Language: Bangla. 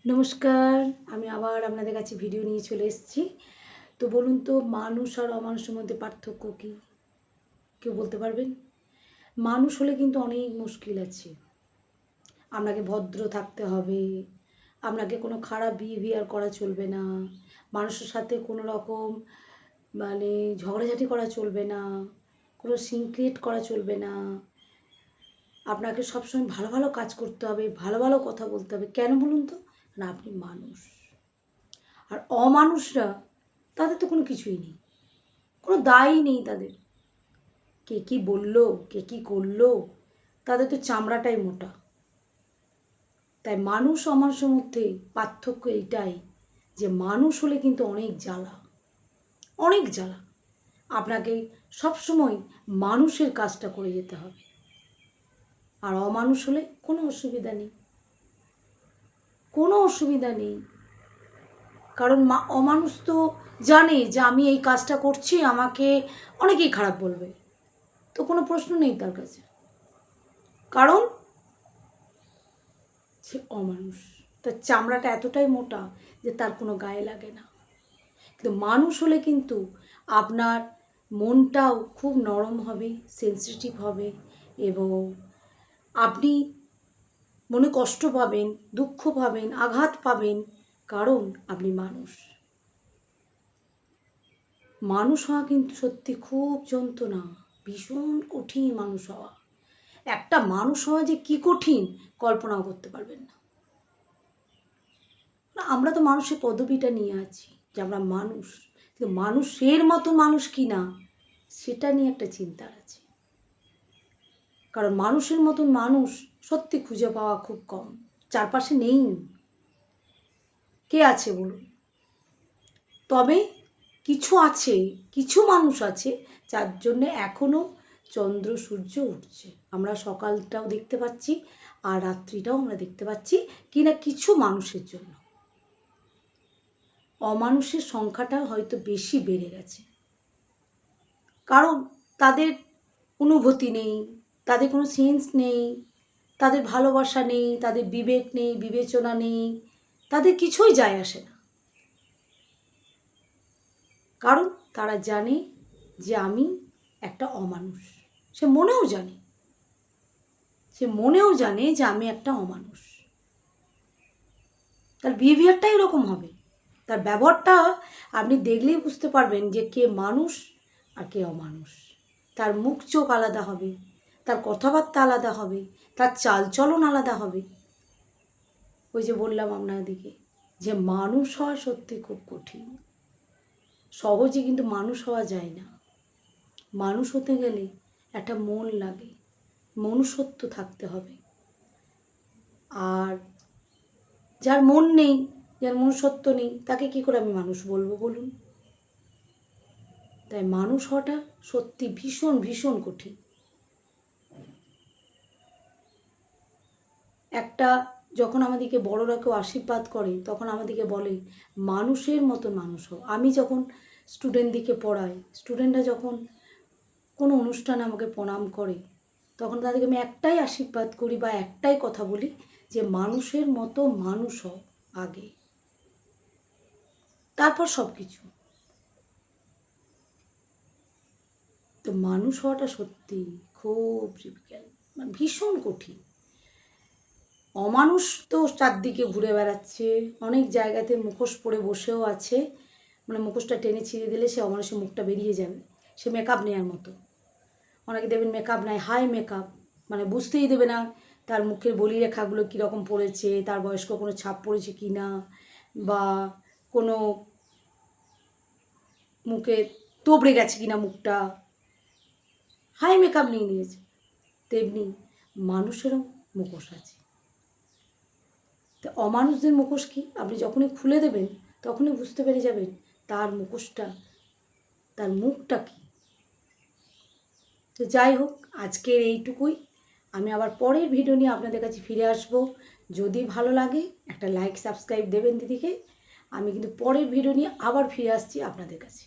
নমস্কার, আমি আবার আপনাদের কাছে ভিডিও নিয়ে চলে এসেছি। তো বলুন তো, মানুষ আর অমানুষের মধ্যে পার্থক্য কী? কেউ বলতে পারবেন? মানুষ হলে কিন্তু অনেক মুশকিল আছে। আপনাকে ভদ্র থাকতে হবে, আপনাকে কোনো খারাপ বিহেভিয়ার করা চলবে না, মানুষের সাথে কোনো রকম ঝগড়াঝাটি করা চলবে না, কোনো সিন ক্রিয়েট করা চলবে না। আপনাকে সবসময় ভালো ভালো কাজ করতে হবে, ভালো ভালো কথা বলতে হবে। কেন বলুন তো? না, আপনি মানুষ। আর অমানুষরা, তাদের তো কোনো কিছুই নেই, কোনো দায়ই নেই তাদের। কে কী বললো, কে কী করলো, তাদের তো চামড়াটাই মোটা। তাই মানুষ অমানুষের মধ্যে পার্থক্য এইটাই যে মানুষ হলে কিন্তু অনেক জ্বালা, অনেক জ্বালা। আপনাকে সবসময় মানুষের কাজটা করে যেতে হবে। আর অমানুষ হলে কোনো অসুবিধা নেই, কোনো অসুবিধা নেই। কারণ অমানুষ তো জানে যে আমি এই কাজটা করছি, আমাকে অনেকেই খারাপ বলবে, তো কোনো প্রশ্ন নেই তার কাছে, কারণ সে অমানুষ। তার চামড়াটা এতটাই মোটা যে তার কোনো গায়ে লাগে না। কিন্তু মানুষ হলে কিন্তু আপনার মনটাও খুব নরম হবে, সেন্সিটিভ হবে, এবং আপনি মনে কষ্ট পাবেন, দুঃখ পাবেন, আঘাত পাবেন, কারণ আপনি মানুষ। মানুষ হওয়া কিন্তু সত্যি খুব যন্ত্রণা, ভীষণ কঠিন মানুষ হওয়া। একটা মানুষ হওয়া যে কী কঠিন কল্পনাও করতে পারবেন না। আমরা তো মানুষের পদবিটা নিয়ে আছি যে আমরা মানুষ, কিন্তু মানুষের মতো মানুষ কি না সেটা নিয়ে একটা চিন্তার আছে। কারণ মানুষের মতন মানুষ সত্যি খুঁজে পাওয়া খুব কম, চারপাশে নেই। কে আছে বলুন? তবে কিছু আছে, কিছু মানুষ আছে যার জন্যে এখনও চন্দ্র সূর্য উঠছে, আমরা সকালটাও দেখতে পাচ্ছি আর রাত্রিটাও আমরা দেখতে পাচ্ছি কিনা কিছু মানুষের জন্য। অমানুষের সংখ্যাটা হয়তো বেশি বেড়ে গেছে, কারণ তাদের অনুভূতি নেই, তাদের কোনো সেন্স নেই, তাদের ভালোবাসা নেই, তাদের বিবেক নেই, বিবেচনা নেই, তাদের কিছুই যায় আসে না। কারণ তারা জানে যে আমি একটা অমানুষ। সে মনেও জানে যে আমি একটা অমানুষ। তার বিহেভিয়ারটা এরকম হবে, তার ব্যবহারটা আপনি দেখলেই বুঝতে পারবেন যে কে মানুষ আর কে অমানুষ। তার মুখ চোখ আলাদা হবে, তার কথাবার্তা আলাদা হবে, তার চালচলন আলাদা হবে। ওই যে বললাম আপনাদেরকে যে মানুষ হওয়া সত্যি খুব কঠিন, সহজে কিন্তু মানুষ হওয়া যায় না। মানুষ হতে গেলে একটা মন লাগে, মনুষ্যত্ব থাকতে হবে। আর যার মন নেই, যার মনুষ্যত্ব নেই, তাকে কী করে আমি মানুষ বলবো বলুন? তাই মানুষ হওয়াটা সত্যি ভীষণ ভীষণ কঠিন। যখন আমাদেরকে বড়রা কেউ আশীর্বাদ করে, তখন আমাদেরকে বলে মানুষের মতো মানুষ হও। আমি যখন স্টুডেন্টদেরকে পড়াই, স্টুডেন্টরা যখন কোনো অনুষ্ঠানে আমাকে প্রণাম করে, তখন তাদেরকে আমি একটাই আশীর্বাদ করি বা একটাই কথা বলি যে মানুষের মতো মানুষ হও আগে, তারপর সব কিছু। তো মানুষ হওয়াটা সত্যি খুব ডিফিকাল্ট, ভীষণ কঠিন। অমানুষ তো চারদিকে ঘুরে বেড়াচ্ছে, অনেক জায়গাতে মুখোশ পরে বসেও আছে, মুখোশটা টেনে ছিঁড়ে দিলে সে অমানুষের মুখটা বেরিয়ে যাবে, সে মেকআপ নেওয়ার মতো। অনেকে দেবেন মেকআপ নেয়, হাই মেকআপ, বুঝতেই দেবে না তার মুখের বলিরেখাগুলো কীরকম পড়েছে, তার বয়স্ক কোনো ছাপ পড়েছে কি না, বা কোনো মুখে তোবড়ে গেছে কিনা মুখটা, হাই মেকআপ নিয়ে নিয়েছে। তেমনি মানুষেরও মুখোশ আছে। তো অমানুষদের মুখোশ কি, আপনি যখনই খুলে দেবেন তখনই বুঝতে পেরে যাবেন তার মুখোশটা, তার মুখটা কী। তো যাই হোক, আজকের এইটুকুই। আমি আবার পরের ভিডিও নিয়ে আপনাদের কাছে ফিরে আসব। যদি ভালো লাগে একটা লাইক সাবস্ক্রাইব দেবেন দিদিকে। আমি কিন্তু পরের ভিডিও নিয়ে আবার ফিরে আসছি আপনাদের কাছে।